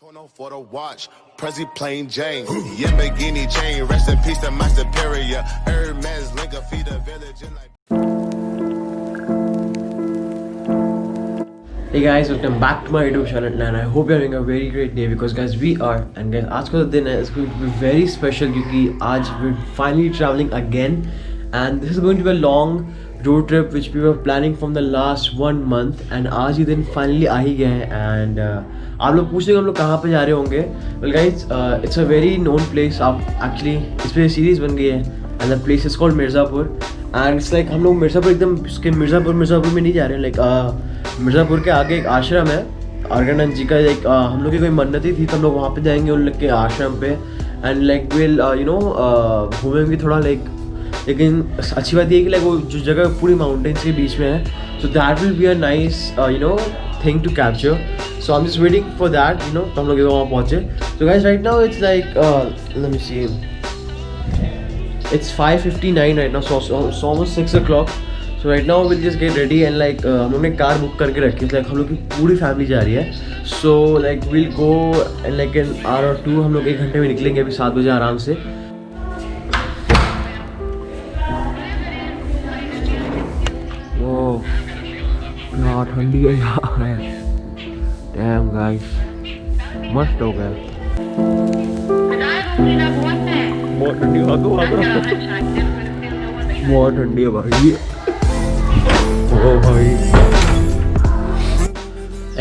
For the watch, Prezi plain Jane, Lamborghini chain, rest in peace to my superior. Hermes link feed a village in like. Hey guys, welcome back to my YouTube channel and I hope you're having a very great day because guys we are and guys आज का जो दिन है is going to be very special क्योंकि आज we're finally traveling again and this is going to be a long road trip which we were planning from the last 1 month and आज ही दिन finally आ ही गए हैं and आप लोग पूछ रहे हो हम लोग कहाँ पे जा रहे होंगे. Well guys, it's a very known place. आप actually इस पे सीरीज बन गई है and the place is called Mirzapur and it's like हम लोग मिर्ज़ापुर एकदम उसके मिर्ज़ापुर में नहीं जा रहे हैं like मिर्ज़ापुर के आगे एक आश्रम है अर्गनंद जी का. एक हम लोग की कोई मन्नत थी तो हम लोग वहाँ पे जाएंगे उन लोग के आश्रम पे and like will you know घूमेंगे थोड़ा लाइक. लेकिन अच्छी बात ये है कि लाइक वो जो जगह पूरी माउंटेन्स के बीच में है so that will be a nice you know thing to capture. So I am just waiting for that you know. तो हम लोग वहाँ पहुँचे. So guys right now it's like let me see it's 5:59 right now so almost 6 o'clock. So right now we'll just get ready and like हम लोग ने car book करके रखी है like हम लोग की पूरी फैमिली जा रही है. So like we'll go and like an hour or two हम लोग 1 घंटे में निकलेंगे अभी 7 बजे आराम से. यार ठंडी है यार. Damn guys मस्त हो गया. बहुत ठंडी बहुत ठंडी है भाई. ओ भाई.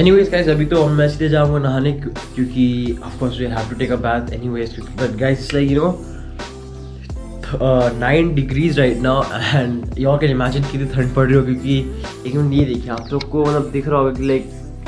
Anyways guys अभी तो मैं सीधे जाऊँगा नहाने क्योंकि of course we have to take a bath anyways. But guys it's like you know 9 degrees right now and you all can imagine कितनी ठंड पड़ रही हो क्योंकि एक मिनट ये देखिए आप लोग को मतलब दिख रहा होगा कि लाइक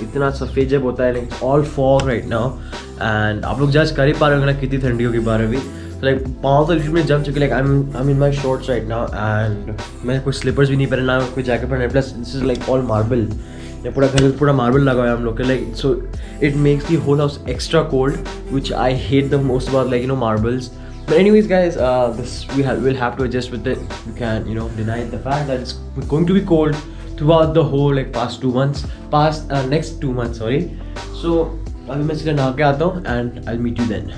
इतना सफ़ेद जब होता है like all fog right now and आप लोग जज कर ही पा रहे होंगे ना कितनी ठंडी होगी बाहर भी. लाइक पाँव तो लिटरली जम चुके like I in my shorts right now and मैं कोई स्लीपर्स भी नहीं पहना कोई जैकेट पहना. Plus this is like all marble. ये पूरा घर पूरा मार्बल लगा हुआ है हम लोग के like. So it makes the whole house extra cold which I hate the most about like you know marbles. But anyways guys, this we'll have to adjust with it. You can't you know deny the fact that it's going to be cold throughout the whole like past 2 months, next 2 months sorry. So अभी मैं इसलिए नहा के आता हूँ and I'll meet you then.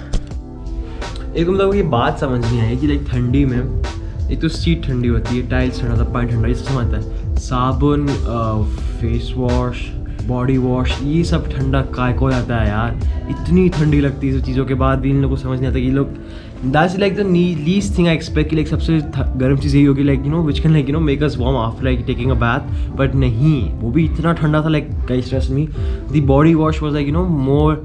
एक मतलब ये बात समझ नहीं आई कि लाइक ठंडी में एक तो सीट ठंडी होती है, टाइल्स ठंडा था, पानी ठंडा, ये सब समझता है. साबुन, फेस वॉश, बॉडी वॉश ये सब ठंडा काय को जाता है यार. इतनी ठंडी लगती है सब चीज़ों के बाद भी इन लोगों को समझ नहीं आता कि ये लोग that's like the least thing I expect कि लाइक सबसे गर्म चीज़ यही होगी like you know which can like you know make us warm after like taking a bath. But नहीं वो भी इतना ठंडा था like guys trust me the body wash was like you know more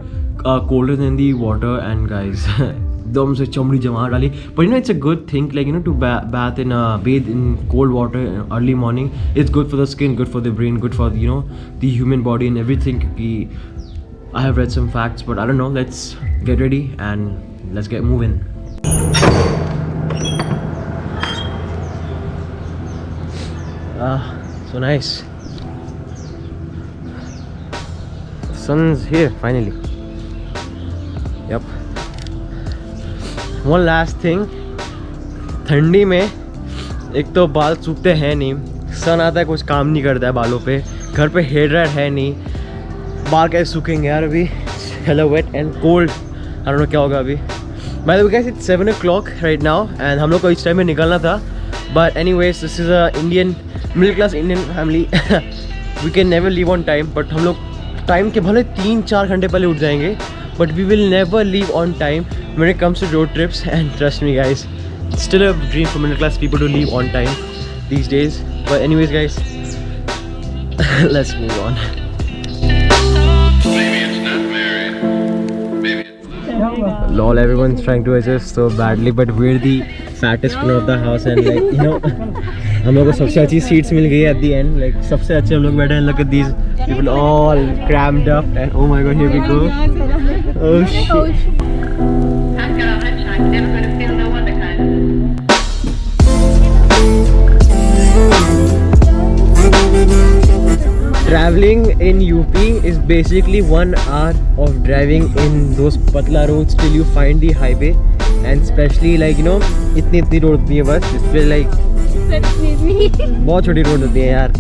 colder than the water and guys एकदम से चमड़ी जमा डाली. But you know it's a good thing like you know to bathe in cold water early morning. It's good for the skin, good for the brain, good for you know the human body and everything. I have read some facts but I don't know. Let's get ready and let's get moving. So nice. The sun's here finally. Yep. One last thing. ठंडी में एक तो बाल सूखते हैं नहीं, सन आता है कुछ काम नहीं करता है बालों पे, घर पे हेयर ड्रायर है नहीं, बाल कैसे सूखेंगे यार. अभी hello wet and cold. I don't know क्या होगा अभी. By the way guys it's 7 o'clock right now and हम लोग को इस टाइम में निकलना था. But anyways this is a Indian middle class Indian family. We can never leave on time. But हम लोग टाइम के भले 3-4 घंटे पहले उठ जाएंगे but we will never leave on time when it comes to road trips. And trust me guys it's still a dream for middle class people to leave on time these days. But anyways guys let's move on. Lol, everyone's trying to adjust so badly but we're the fattest one of the house and like you know हम लोग को सबसे अच्छी seats मिल गई at the end. like सबसे अच्छे हम लोग बैठे हैं. Look at these people all crammed up and oh my god here we go. Oh shit. Traveling in UP is basically 1 hour of driving in those patla roads till you find the highway and especially like you know इतनी road होती है बस इस पे like बहुत छोटी road होती है यार.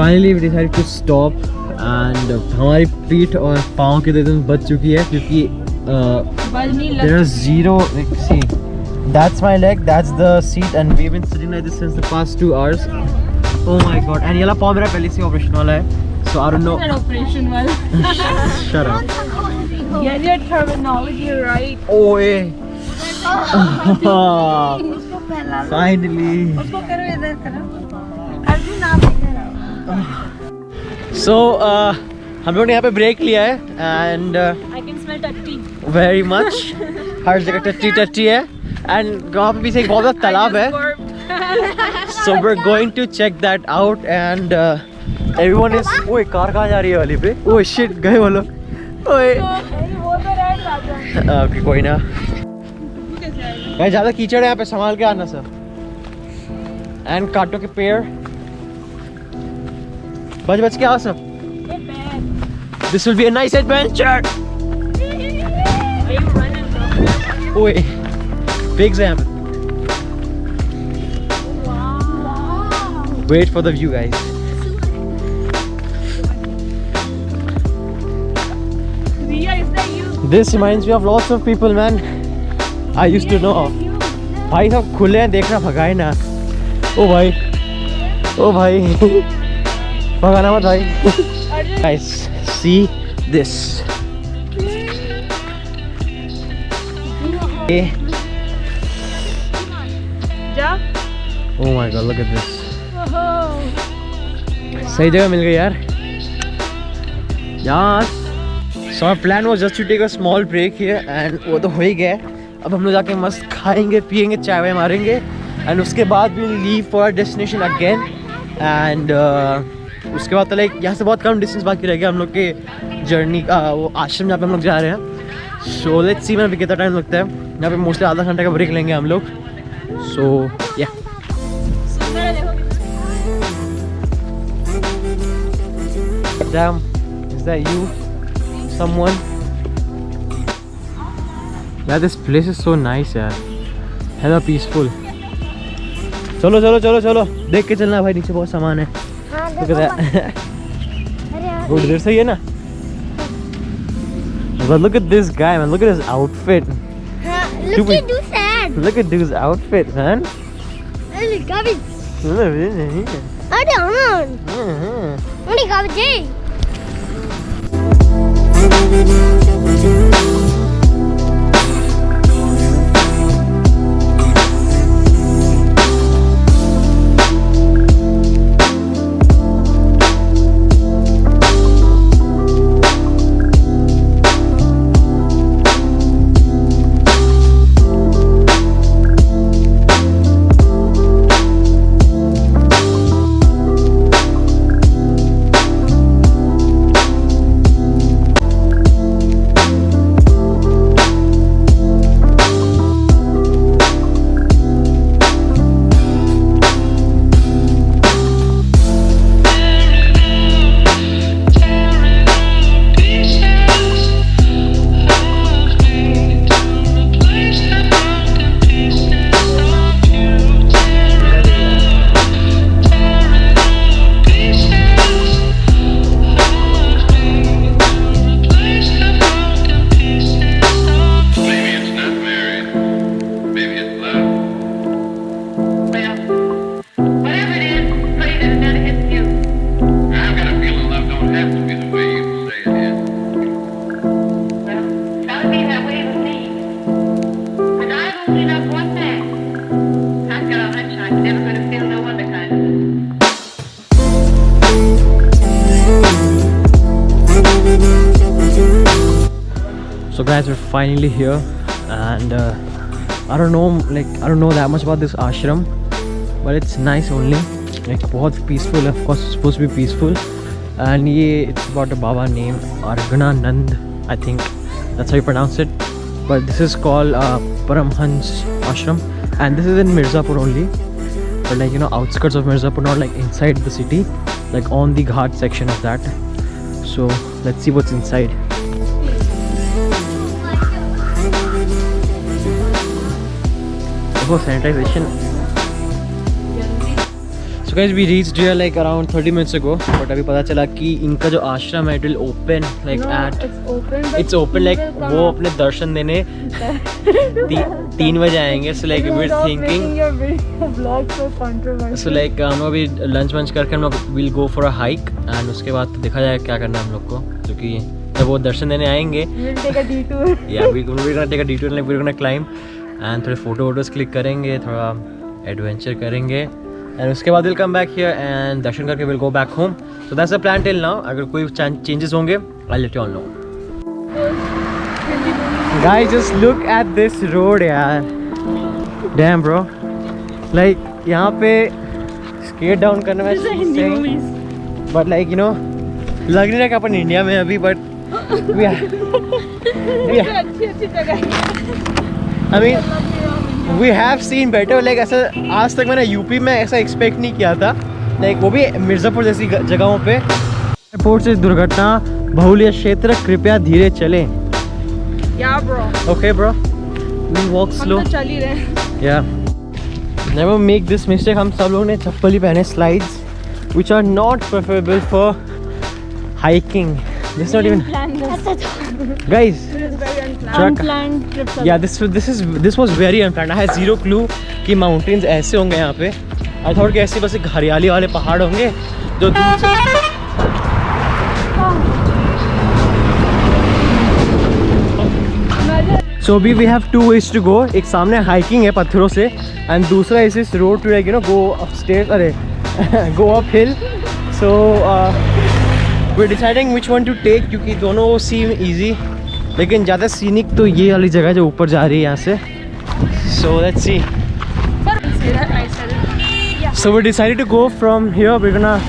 finally we decided to stop and हमारी पीठ और पाँव की दर्द बच चुकी है क्योंकि there is zero, like, see, that's my leg, that's the seat, and we've been sitting like this since the past 2 hours. Oh my god, and ये वाला पाँव मेरा पहले से ऑपरेशन वाला है, so I don't know. Operation वाला. Shut up. Get your terminology right. Oh yeah. Finally. उसको करो इधर करो. अर्जुन आप इधर आओ. So हम लोगों ने यहाँ पे ब्रेक लिया है and I can smell टट्टी. very much हर जगह टट्टी टट्टी है and वहाँ पे पीछे एक बहुत बड़ा तालाब है. So we're going to check that out and everyone is. ओए कार कहाँ जा रही है वाली पे? ओए shit गए वो लोग. ओए वो तो रेड राजा. okay, कोई ना. भाई ज़्यादा कीचड़ है यहाँ पे, संभाल के आना सर. And कांटों के पेड़. बच बच के आओ सब. This will be a nice adventure. Are you running? ओए pigs हैं यहाँ पे. Wow. Wait for the view, guys. Riya, is that you? This reminds me of lots of people, man. I used to know. भाई सब खुले हैं, देखना भगाए ना. ओ भाई, ओ भाई, भगाना मत भाई. Guys, see this. Yeah. जा. Oh my God, look at this. सही जगह मिल गई यार. Yes. So our plan was just to take a small break here and वो तो हो ही गया. अब हम लोग जाके मस्त खाएंगे पिएंगे चाय वाय मारेंगे and उसके बाद we'll leave for our destination again and उसके बाद तो लाइक यहाँ से बहुत कम डिस्टेंस बाकी रह गया हम लोग के जर्नी का, वो आश्रम जहाँ पे हम लोग जा रहे हैं. सो लेट्स सी मैं कितना टाइम लगता है. यहाँ पे मोस्टली आधा घंटे का ब्रेक लेंगे हम लोग. सो या Damn, is that you? Someone? Yeah, this place is so nice यार. Hella peaceful. चलो चलो चलो चलो देख के चलना भाई, नीचे बहुत सामान है. Look at that. Good, इधर सही है ना? But look at this guy, man. Look at his outfit. Look at this sad. Look at this outfit, man. Look at it. Oh, I don't know. Only got it. So guys, we're finally here and I don't know that much about this ashram, but it's nice only. Like बहुत peaceful, of course it's supposed to be peaceful. And it's about a Baba named Argananand, I think that's how you pronounce it. But this is called Paramhans Ashram, and this is in Mirzapur only. But like, you know, outskirts of Mirzapur, not like inside the city, like on the Ghat section of that. So let's see what's inside. Oh, sanitization. So guys we reached here like around 30 minutes ago, but अभी पता चला कि इनका जो आश्रम है it will open like it's open like वो अपने दर्शन देने 3 बजे आएंगे. So like we're thinking so like हम अभी लंच करके हम लोग we'll go for a hike and उसके बाद देखा जाएगा क्या करना है हम लोग को, क्योंकि जब वो दर्शन देने आएंगे we'll take a detour. yeah we're gonna take a detour, like we're gonna climb and थोड़े फोटोज क्लिक करेंगे, थोड़ा एडवेंचर करेंगे एंड उसके बाद will come back here and दर्शन करके will go back home. So that's the plan till now. अगर कोई चेंजेस होंगे I let you all know. Guys just look at this road यार. डैम ब्रो, लाइक यहाँ पे स्केट डाउन करने में बट लाइक यू नो लग नहीं रहा कि अपन इंडिया में अभी, but I mean we have seen better. like ऐसा आज तक मैंने यूपी में ऐसा एक्सपेक्ट नहीं किया था, like वो भी मिर्ज़ापुर जैसी जगहों पे. एयरपोर्ट से दुर्घटना बहुल्य क्षेत्र, कृपया धीरे चलें. Yeah bro. Okay bro, we walk slow. हम तो चल ही रहे हैं. Yeah, never make this mistake. हम सब लोग ने चप्पल ही पहने, slides which are not preferable for hiking. This is not even guys. Unplanned trip. Yeah, this was very unplanned. I had zero clue कि mountains ऐसे होंगे यहाँ पे. I thought कि ऐसे बस एक हरियाली वाले पहाड़ होंगे जो दूर से. So we have 2 ways to go. एक सामने hiking है पत्थरों से and दूसरा is this road to like you know go upstairs, अरे go uphill. So we're deciding which one to take क्योंकि दोनों seem easy, लेकिन ज़्यादा सीनिक तो ये वाली जगह जो ऊपर जा रही है यहाँ से. So let's see. So we decided to go from here. We're gonna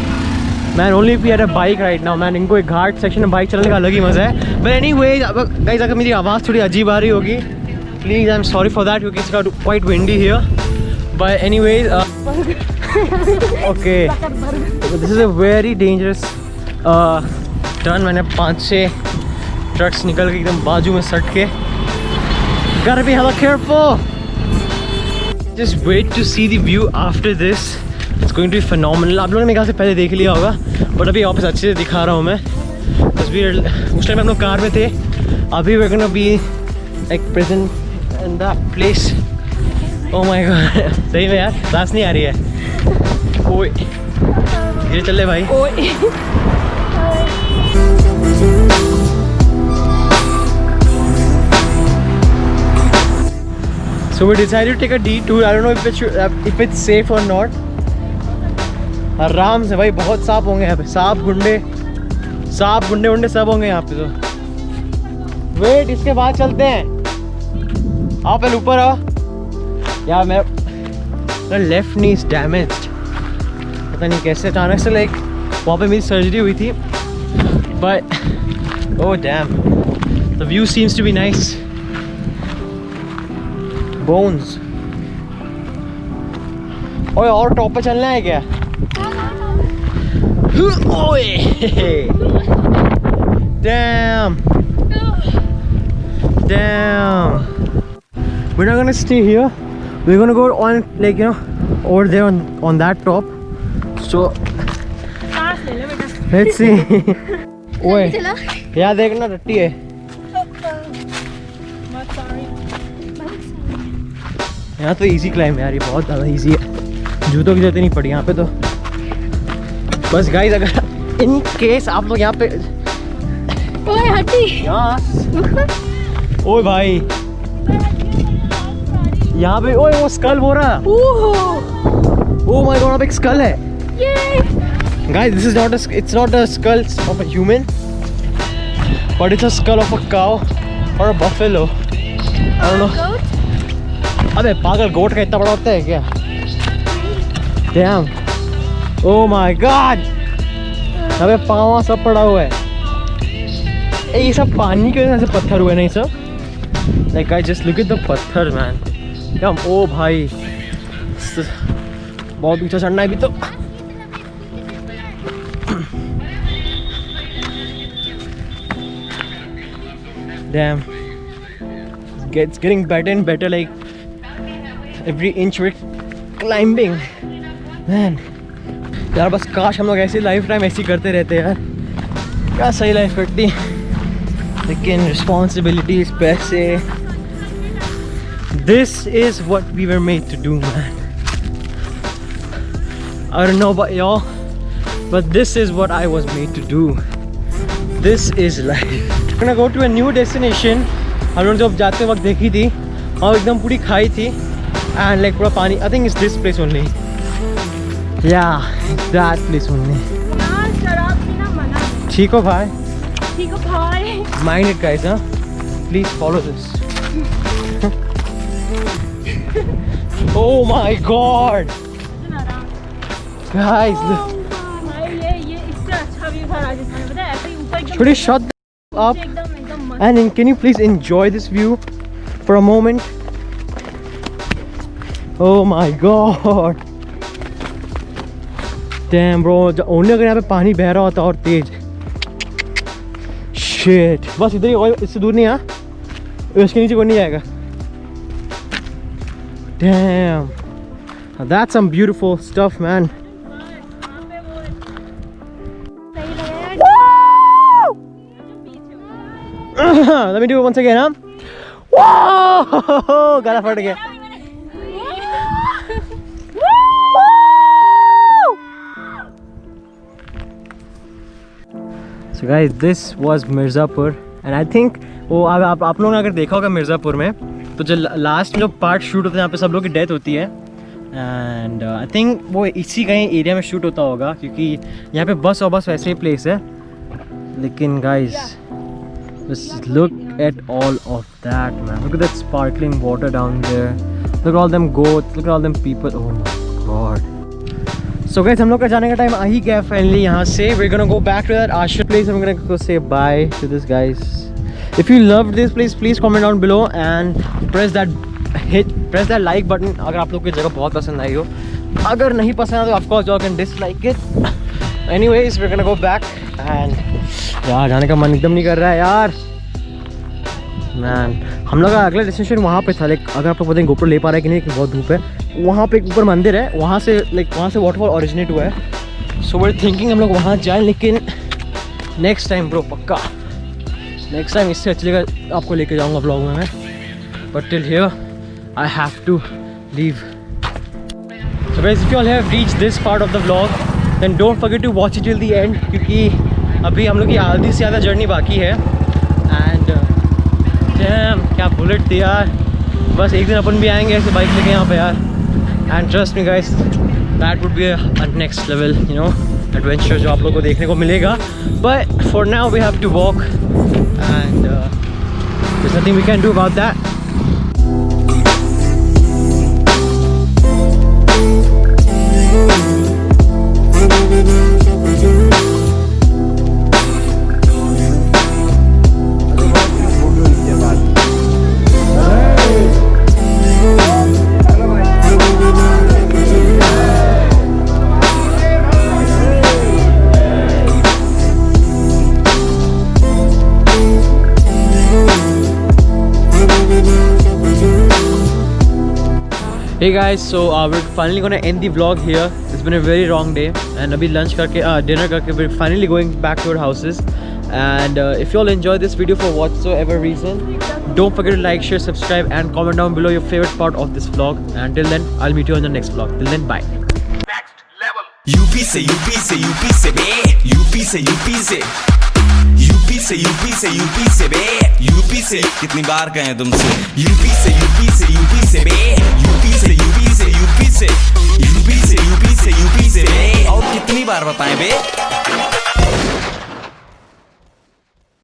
man only if we had a bike right now man. इनको एक घाट सेक्शन में बाइक चलाने का अलग ही मज़ा है. But anyways guys, अगर मेरी आवाज़ थोड़ी अजीब आ रही होगी please I'm sorry for that क्योंकि it's quite windy here. But anyways okay, this is a very dangerous turn. मैंने 5-6 ट्रक्स निकल के एकदम बाजू में सट के. Gotta be hella careful. Just wait to see the view after this. It's going to be phenomenal. आप लोगों ने मेरे ख्याल से पहले देख लिया होगा, बट अभी वापस अच्छे से दिखा रहा हूँ मैं. उस टाइम हम लोग कार में थे, अभी we're gonna be like present in that place. Oh my god. सही में यार सांस नहीं आ रही है. ओए धीरे चल ले भाई. So we decided to take a detour. I don't know if it's safe or not. आराम से भाई, बहुत सांप होंगे यहाँ पे. सांप गुंडे सब होंगे यहाँ पे. तो वेट, इसके बाद चलते हैं. आप पहले ऊपर आओ यार. मेरा लेफ्ट नी इज डैमेज्ड, पता नहीं कैसे अचानक से लाइक वहाँ पे मेरी सर्जरी हुई थी. But oh damn, the view seems to be nice. Bones. ओए और टॉप पे चलना है क्या? ओए damn. We're not gonna stay here. We're gonna go on like you know over there on that top. So let's see. ओए यार देखना टट्टी है. यहाँ तो इजी क्लाइम है यार, ये बहुत ज़्यादा इजी है. जूतों की जरूरत नहीं पड़ी यहाँ पे तो. बस गाइस, अगर इन केस आप लोग यहाँ पे ओए हटी. ओए भाई यहाँ पे ओए वो स्कल हो रहा. ओह माय गॉड, अब एक स्कल है. Guys, this is not it's not a skull of a human, but it's a skull of a cow or a buffalo. I don't know. अबे पागल, गोट का इतना बड़ा होता है क्या? Damn. Oh my God. अबे पाँव सब पड़ा हुआ है. ये सब पानी के वजह से पत्थर हुए नहीं सब. Like guys, just look at the पत्थर man. क्या? ओ भाई बहुत ऊंचा चढ़ना है अभी तो. Damn, it's getting better and better. Like every inch we're climbing, man. यार बस काश हम लोग ऐसी लाइफ टाइम ऐसी करते रहते यार, क्या सही लाइफ कटती। लेकिन रिस्पॉन्सिबिलिटीज, पैसे, this is what we were made to do man. I don't know about y'all, but this is what I was made to do. This is life. We're gonna go to a new destination. हम लोग जब जाते वक्त देखी थी और एकदम पूरी खाई थी and like पूरा पानी. I think it's this place only. Yeah, it's that place only. यार शराब पीना मना है। ठीक हो भाई? ठीक हो भाई? Mind it guys, huh? Please follow this. Oh my God! Guys, भाई ये इससे अच्छा व्यू था राजस्थान में, पता है ऐसे ही ऊपर एकदम should we shut up एकदम मस्त। and can you please enjoy this view for a moment? Oh my God! Damn bro, only अगर यहाँ पे पानी बह रहा होता और तेज। Shit, बस इधर ही और इससे दूर नहीं है, इसके नीचे कोई नहीं जाएगा। Damn, that's some beautiful stuff man. Let me do it once again, huh? Whoa! गला फट गया। So guys, this was Mirzapur and I think वो आप लोगों ने अगर देखा होगा मिर्ज़ापुर में, तो जो लास्ट में जो पार्ट शूट होता है यहाँ पे सब लोग की डेथ होती है एंड आई थिंक वो इसी कहीं एरिया में शूट होता होगा क्योंकि यहाँ पे बस और बस वैसे ही प्लेस है। लेकिन guys just look at all of that man, look at that sparkling water down there, look at all them goats, look at all them people, oh my God. So guys, हम लोग का जाने का time आ ही गया finally यहाँ से। we're gonna go back to that ashram place and we're gonna go say bye to this guys. If you loved this place, please comment down below and press that like button अगर आप लोग को जगह बहुत पसंद आई हो। अगर नहीं पसंद है तो of course you can dislike it. Anyways, we're gonna go back and यार जाने का मन एकदम नहीं कर रहा है यार मैन। हम लोग का अगला डेस्टिनेशन वहाँ पे था, लाइक अगर आप लोग पता नहीं गोप्रो ले पा रहा है कि नहीं, बहुत धूप है। वहाँ पे एक ऊपर मंदिर है, वहाँ से वाटरफॉल ओरिजिनेट हुआ है। सो वी आर थिंकिंग हम लोग वहाँ जाएं, लेकिन नेक्स्ट टाइम ब्रो, पक्का नेक्स्ट टाइम इससे अच्छी जगह आपको लेके जाऊँगा ब्लॉग में मैं। But till here I have to leave. So guys, if you all have reached this part of the vlog then don't forget to watch it till the end, क्योंकि अभी हम लोग की आधी से ज़्यादा जर्नी बाकी है। एंड डैम क्या बुलेट थी यार, बस एक दिन अपन भी आएंगे ऐसे बाइक लेके यहाँ पे यार। And trust me guys, that would be a next level you know adventure जो आप लोगों को देखने को मिलेगा। But for now we have to walk and there is nothing we can do about that. Hey guys, so we're finally gonna end the vlog here. It's been a very long day and abhi lunch karke dinner karke we're finally going back to our houses. And if you all enjoyed this video for whatsoever reason, don't forget to like, share, subscribe and comment down below your favorite part of this vlog. And till then, I'll meet you on the next vlog. Till then, bye. Next level. UP से UP से UP से बे, UP से UP से UP से UP से UP से बे, UP से कितनी बार कहें तुमसे, UP से UP से UP से बे, UP से UP से UP से UP से UP से UP से बे, और कितनी बार बताएं बे।